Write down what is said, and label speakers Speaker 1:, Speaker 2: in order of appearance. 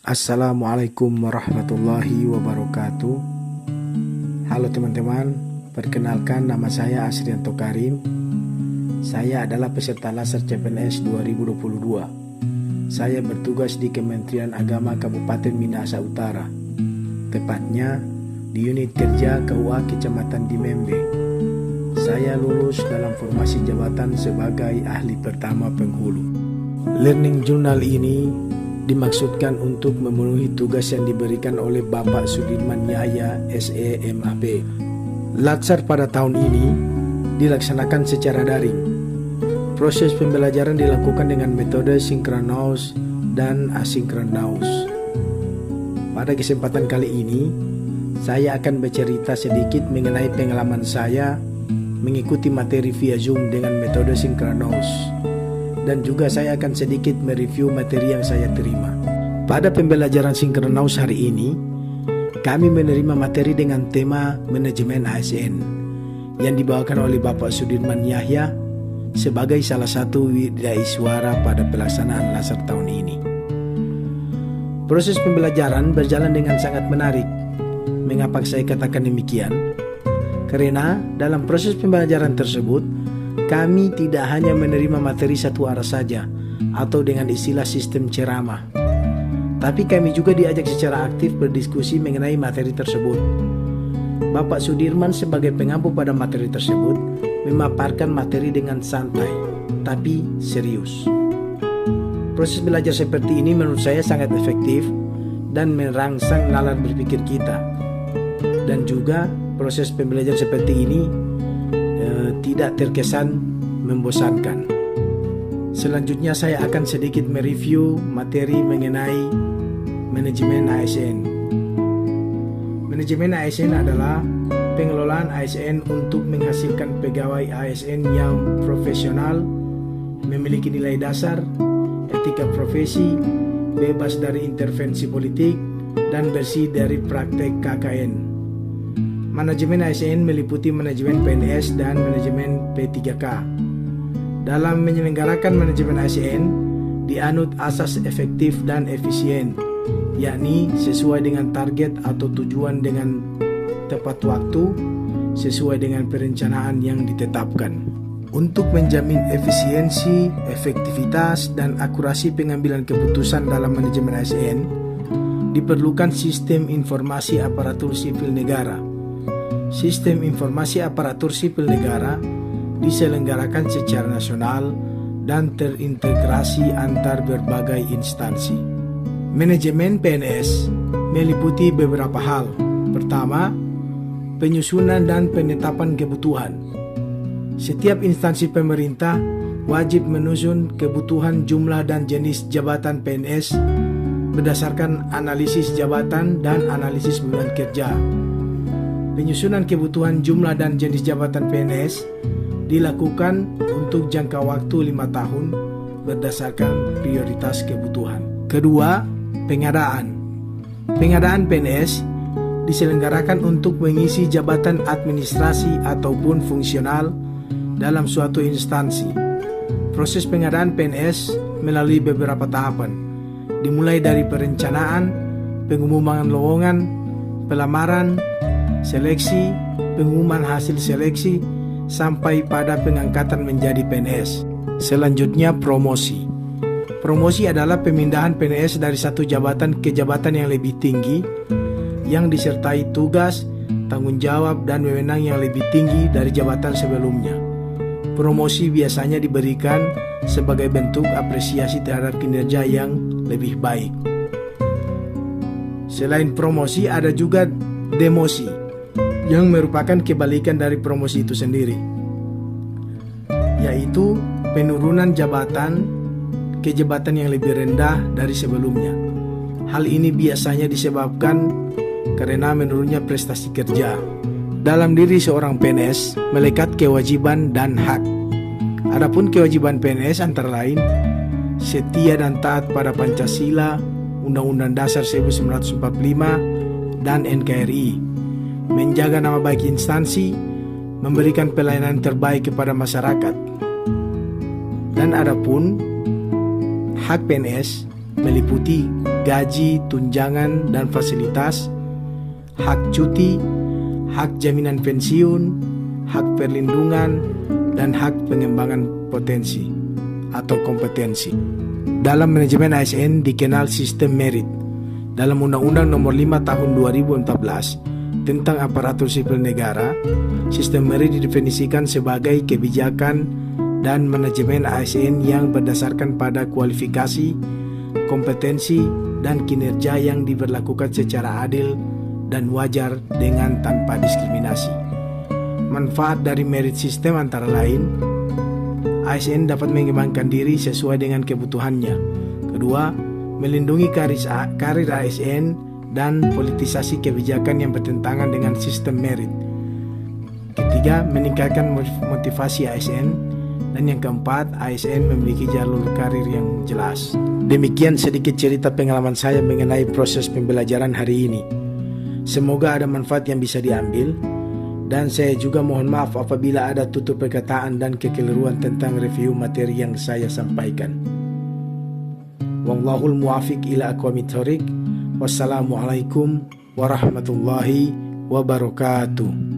Speaker 1: Assalamualaikum warahmatullahi wabarakatuh. Halo teman-teman, perkenalkan nama saya Asrianto Karim. Saya adalah peserta Laser CPNS 2022. Saya bertugas di Kementerian Agama Kabupaten Minahasa Utara, tepatnya di unit kerja KUA Kecamatan Dimembe. Saya lulus dalam formasi jabatan sebagai ahli pertama penghulu. Learning Journal ini dimaksudkan untuk memenuhi tugas yang diberikan oleh Bapak Sudirman Yahya SEMAP. Latsar pada tahun ini dilaksanakan secara daring. Proses pembelajaran dilakukan dengan metode sinkronus dan asinkronus. Pada kesempatan kali ini, saya akan bercerita sedikit mengenai pengalaman saya mengikuti materi via Zoom dengan metode sinkronus. Dan juga saya akan sedikit mereview materi yang saya terima. Pada pembelajaran sinkronus hari ini, kami menerima materi dengan tema manajemen ASN yang dibawakan oleh Bapak Sudirman Yahya sebagai salah satu widaiswara pada pelaksanaan Laser tahun ini. Proses pembelajaran berjalan dengan sangat menarik. Mengapa saya katakan demikian? Karena dalam proses pembelajaran tersebut, kami tidak hanya menerima materi satu arah saja atau dengan istilah sistem ceramah, tapi kami juga diajak secara aktif berdiskusi mengenai materi tersebut. Bapak Sudirman sebagai pengampu pada materi tersebut memaparkan materi dengan santai tapi serius. Proses belajar seperti ini menurut saya sangat efektif dan merangsang nalar berpikir kita. Dan juga proses pembelajaran seperti ini tidak terkesan membosankan. Selanjutnya saya akan sedikit mereview materi mengenai manajemen ASN. Manajemen ASN adalah pengelolaan ASN untuk menghasilkan pegawai ASN yang profesional, memiliki nilai dasar, etika profesi, bebas dari intervensi politik, dan bersih dari praktek KKN. Manajemen ASN meliputi manajemen PNS dan manajemen P3K. Dalam menyelenggarakan manajemen ASN, dianut asas efektif dan efisien, yakni sesuai dengan target atau tujuan dengan tepat waktu, sesuai dengan perencanaan yang ditetapkan. Untuk menjamin efisiensi, efektivitas, dan akurasi pengambilan keputusan dalam manajemen ASN, diperlukan sistem informasi aparatur sipil negara. Sistem informasi aparatur sipil negara diselenggarakan secara nasional dan terintegrasi antar berbagai instansi. Manajemen PNS meliputi beberapa hal. Pertama, penyusunan dan penetapan kebutuhan. Setiap instansi pemerintah wajib menyusun kebutuhan jumlah dan jenis jabatan PNS berdasarkan analisis jabatan dan analisis beban kerja. Penyusunan kebutuhan jumlah dan jenis jabatan PNS dilakukan untuk jangka waktu 5 tahun berdasarkan prioritas kebutuhan. Kedua, pengadaan. Pengadaan PNS diselenggarakan untuk mengisi jabatan administrasi ataupun fungsional dalam suatu instansi. Proses pengadaan PNS melalui beberapa tahapan, dimulai dari perencanaan, pengumuman lowongan, pelamaran, seleksi, pengumuman hasil seleksi, sampai pada pengangkatan menjadi PNS. Selanjutnya, promosi. Promosi adalah pemindahan PNS dari satu jabatan ke jabatan yang lebih tinggi, yang disertai tugas, tanggung jawab, dan wewenang yang lebih tinggi dari jabatan sebelumnya. Promosi biasanya diberikan sebagai bentuk apresiasi terhadap kinerja yang lebih baik. Selain promosi, ada juga demosi, yang merupakan kebalikan dari promosi itu sendiri, yaitu penurunan jabatan ke jabatan yang lebih rendah dari sebelumnya. Hal ini biasanya disebabkan karena menurunnya prestasi kerja. Dalam diri seorang PNS melekat kewajiban dan hak. Adapun kewajiban PNS antara lain setia dan taat pada Pancasila, Undang-Undang Dasar 1945, dan NKRI, menjaga nama baik instansi, memberikan pelayanan terbaik kepada masyarakat. Dan adapun hak PNS meliputi gaji, tunjangan, dan fasilitas, hak cuti, hak jaminan pensiun, hak perlindungan, dan hak pengembangan potensi atau kompetensi. Dalam manajemen ASN dikenal sistem merit. Dalam Undang-Undang Nomor 5 Tahun 2014 tentang aparatur sipil negara, sistem merit didefinisikan sebagai kebijakan dan manajemen ASN yang berdasarkan pada kualifikasi, kompetensi, dan kinerja yang diberlakukan secara adil dan wajar dengan tanpa diskriminasi. Manfaat dari merit system antara lain, ASN dapat mengembangkan diri sesuai dengan kebutuhannya. Kedua, melindungi karir ASN dan politisasi kebijakan yang bertentangan dengan sistem merit. Ketiga, meningkatkan motivasi ASN. Dan yang keempat, ASN memiliki jalur karir yang jelas. Demikian sedikit cerita pengalaman saya mengenai proses pembelajaran hari ini. Semoga ada manfaat yang bisa diambil. Dan saya juga mohon maaf apabila ada tutur perkataan dan kekeliruan tentang review materi yang saya sampaikan. Wallahul muwafiq ila aqwamit thoriq. Wassalamualaikum warahmatullahi wabarakatuh.